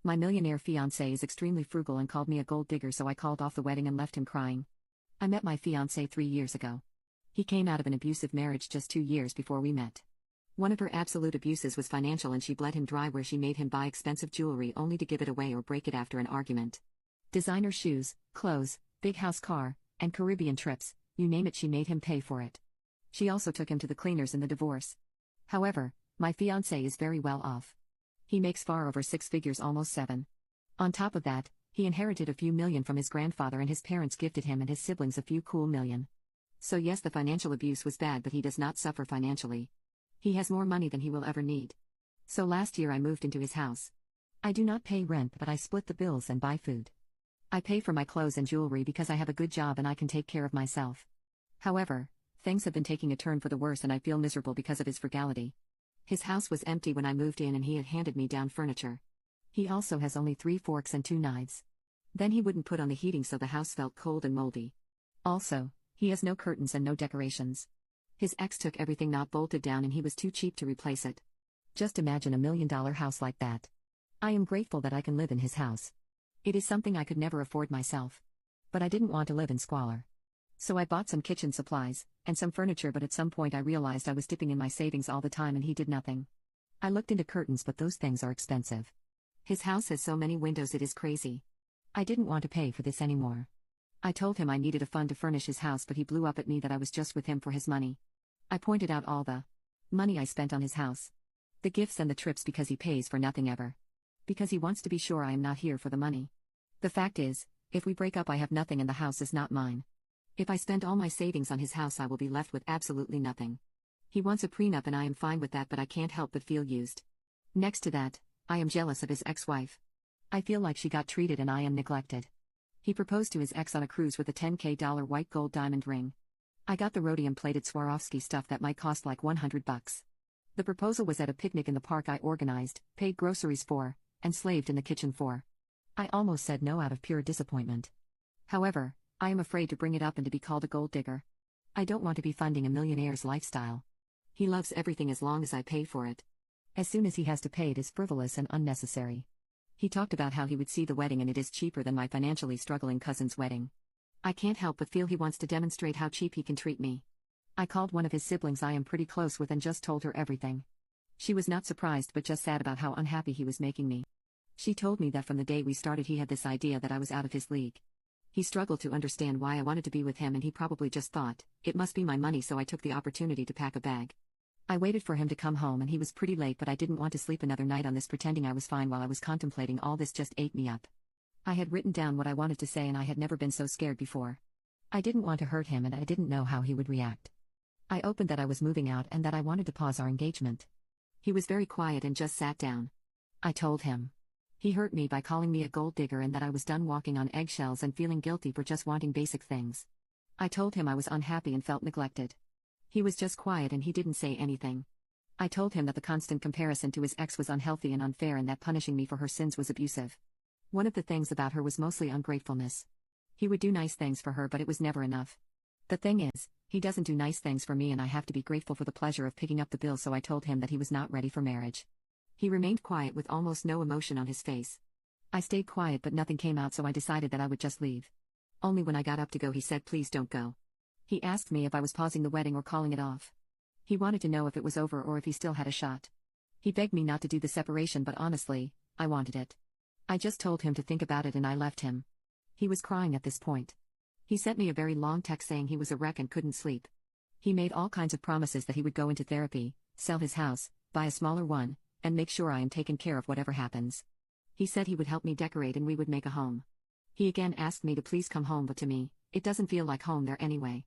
My millionaire fiance is extremely frugal and called me a gold digger, so I called off the wedding and left him crying. I met my fiance 3 years ago. He came out of an abusive marriage just 2 years before we met. One of her absolute abuses was financial, and she bled him dry, where she made him buy expensive jewelry only to give it away or break it after an argument. Designer shoes, clothes, big house, car, and Caribbean trips, you name it, she made him pay for it. She also took him to the cleaners in the divorce. However, my fiancé is very well off. He makes far over 6 figures, almost 7. On top of that, he inherited a few million from his grandfather, and his parents gifted him and his siblings a few cool million. So yes, the financial abuse was bad, but he does not suffer financially. He has more money than he will ever need. So last year I moved into his house. I do not pay rent, but I split the bills and buy food. I pay for my clothes and jewelry because I have a good job and I can take care of myself. However, things have been taking a turn for the worse, and I feel miserable because of his frugality. His house was empty when I moved in, and he had handed me down furniture. He also has only 3 forks and 2 knives. Then he wouldn't put on the heating, so the house felt cold and moldy. Also, he has no curtains and no decorations. His ex took everything not bolted down, and he was too cheap to replace it. Just imagine $1 million house like that. I am grateful that I can live in his house. It is something I could never afford myself. But I didn't want to live in squalor. So I bought some kitchen supplies and some furniture, but at some point I realized I was dipping in my savings all the time and he did nothing. I looked into curtains, but those things are expensive. His house has so many windows, it is crazy. I didn't want to pay for this anymore. I told him I needed a fund to furnish his house, but he blew up at me that I was just with him for his money. I pointed out all the money I spent on his house. The gifts and the trips, because he pays for nothing ever. Because he wants to be sure I am not here for the money. The fact is, if we break up I have nothing and the house is not mine. If I spend all my savings on his house I will be left with absolutely nothing. He wants a prenup and I am fine with that, but I can't help but feel used. Next to that, I am jealous of his ex-wife. I feel like she got treated and I am neglected. He proposed to his ex on a cruise with a $10K white gold diamond ring. I got the rhodium-plated Swarovski stuff that might cost like $100. The proposal was at a picnic in the park I organized, paid groceries for, and slaved in the kitchen for. I almost said no out of pure disappointment. However, I am afraid to bring it up and to be called a gold digger. I don't want to be funding a millionaire's lifestyle. He loves everything as long as I pay for it. As soon as he has to pay, it is frivolous and unnecessary. He talked about how he would see the wedding and it is cheaper than my financially struggling cousin's wedding. I can't help but feel he wants to demonstrate how cheap he can treat me. I called one of his siblings I am pretty close with and just told her everything. She was not surprised but just sad about how unhappy he was making me. She told me that from the day we started he had this idea that I was out of his league. He struggled to understand why I wanted to be with him, and he probably just thought, it must be my money, so I took the opportunity to pack a bag. I waited for him to come home and he was pretty late, but I didn't want to sleep another night on this. Pretending I was fine while I was contemplating all this just ate me up. I had written down what I wanted to say and I had never been so scared before. I didn't want to hurt him and I didn't know how he would react. I opened that I was moving out and that I wanted to pause our engagement. He was very quiet and just sat down. I told him. He hurt me by calling me a gold digger and that I was done walking on eggshells and feeling guilty for just wanting basic things. I told him I was unhappy and felt neglected. He was just quiet and he didn't say anything. I told him that the constant comparison to his ex was unhealthy and unfair and that punishing me for her sins was abusive. One of the things about her was mostly ungratefulness. He would do nice things for her, but it was never enough. The thing is, he doesn't do nice things for me and I have to be grateful for the pleasure of picking up the bill, so I told him that he was not ready for marriage. He remained quiet with almost no emotion on his face. I stayed quiet but nothing came out, so I decided that I would just leave. Only when I got up to go he said, "Please don't go." He asked me if I was pausing the wedding or calling it off. He wanted to know if it was over or if he still had a shot. He begged me not to do the separation, but honestly, I wanted it. I just told him to think about it and I left him. He was crying at this point. He sent me a very long text saying he was a wreck and couldn't sleep. He made all kinds of promises that he would go into therapy, sell his house, buy a smaller one, and make sure I am taken care of whatever happens. He said he would help me decorate and we would make a home. He again asked me to please come home, but to me, it doesn't feel like home there anyway.